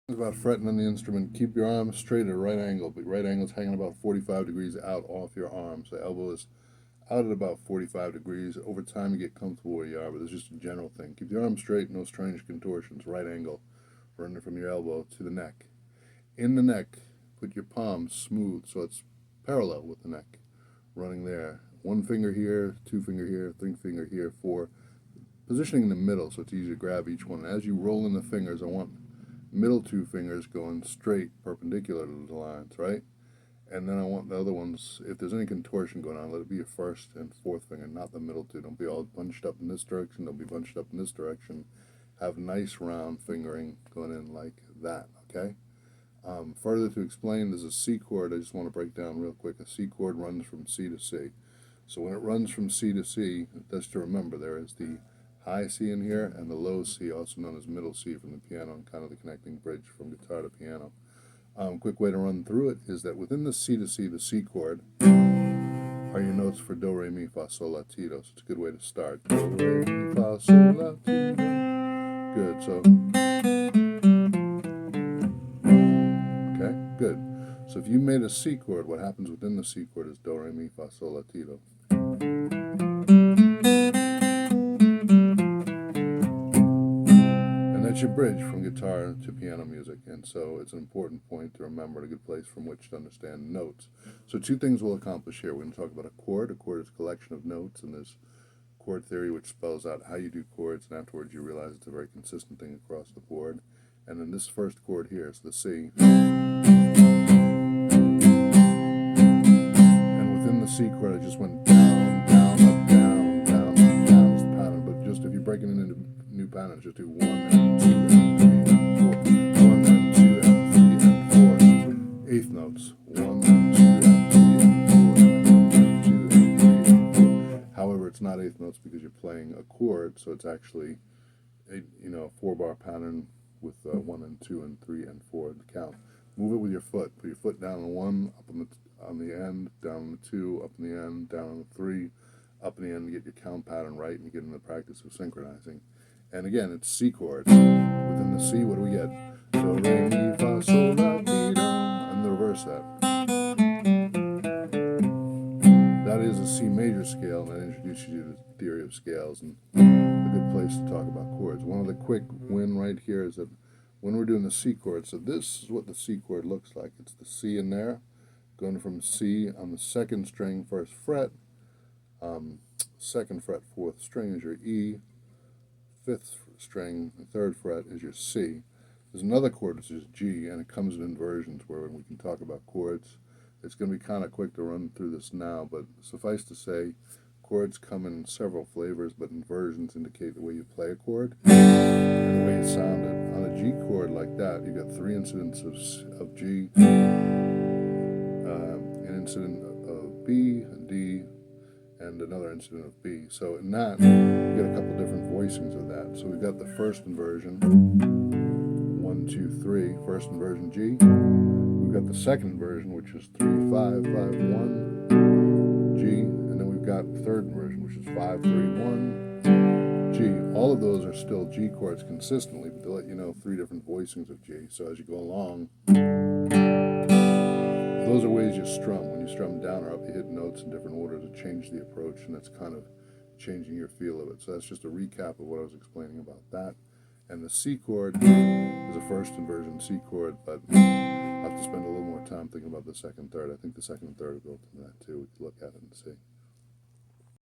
About fretting on the instrument. Keep your arms straight at a right angle, but right angle is hanging about 45 degrees out off your arm. So elbow is out at about 45 degrees. Over time, you get comfortable where you are, but it's just a general thing. Keep your arms straight, no strange contortions. Right angle, running from your elbow to the neck. In the neck, put your palms smooth so it's parallel with the neck. Running there. One finger here, two finger here, three finger here, four. Positioning in the middle so it's easy to grab each one. As you roll in the fingers, I want middle two fingers going straight perpendicular to the lines, right? And then I want the other ones, if there's any contortion going on, let it be your first and fourth finger, not the middle two. Don't be all bunched up in this direction, don't be bunched up in this direction. Have nice round fingering going in like that, okay? Further to explain, there's a C chord I just want to break down real quick. A C chord runs from C to C. So when it runs from C to C, just to remember, there is the high C in here and the low C, also known as middle C from the piano, and kind of the connecting bridge from guitar to piano. Quick way to run through it is that within the C to C, the C chord, are your notes for do, re, mi, fa, sol, la, ti, do. So it's a good way to start. Do, re, mi, fa, sol, la, ti, do. Good, so, okay, good. So if you made a C chord, what happens within the C chord is do, re, mi, fa, sol, la, ti, do. That's your bridge from guitar to piano music, and so it's an important point to remember, and a good place from which to understand notes. So two things we'll accomplish here. We're going to talk about a chord. A chord is a collection of notes, and there's chord theory which spells out how you do chords, and afterwards you realize it's a very consistent thing across the board. And then this first chord here is the C. And within the C chord I just went down, down, up, down, down, up, down is the pattern, but just if you're breaking it into new patterns, just do 1 and 2 and 3 and 4. 1 and 2 and 3 and 4. Eighth notes. 1 and 2 and 3 and 4. 1 and 2 and 3 and 4. However, it's not eighth notes because you're playing a chord, so it's actually a 4-bar pattern with 1 and 2 and 3 and 4 to count. Move it with your foot. Put your foot down on 1, up on the end, down on the 2, up on the end, down on the 3, up in the end to get your count pattern right and you get in the practice of synchronizing. And again, it's C chords. Within the C, what do we get? Do, re, mi, fa, sol, la, ti, do. And the reverse that. That is a C major scale, and that introduces you to the theory of scales and a good place to talk about chords. One of the quick win right here is that when we're doing the C chord, so this is what the C chord looks like. It's the C in there, going from C on the second string, first fret, second fret, fourth string is your E, fifth string, the third fret is your C. There's another chord which is G, and it comes in inversions where we can talk about chords. It's going to be kind of quick to run through this now, but suffice to say, chords come in several flavors, but inversions indicate the way you play a chord and the way you sound it. On a G chord like that, you've got 3 incidents of G, an incident of B, D, and another incident of B. So in that, you get a couple different voicings of that. So we've got the first inversion, 1, 2, 3, first inversion G. We've got the second inversion, which is 3, 5, 5, 1, G. And then we've got the third inversion, which is 5, 3, 1, G. All of those are still G chords consistently, but they let you know 3 different voicings of G. So as you go along, those are ways you strum. When you strum down or up, you hit notes in different orders to change the approach, and that's kind of changing your feel of it. So that's just a recap of what I was explaining about that. And the C chord is a first inversion C chord, but I'll have to spend a little more time thinking about the second, third. I think the second and third are built into that too. We can look at it and see.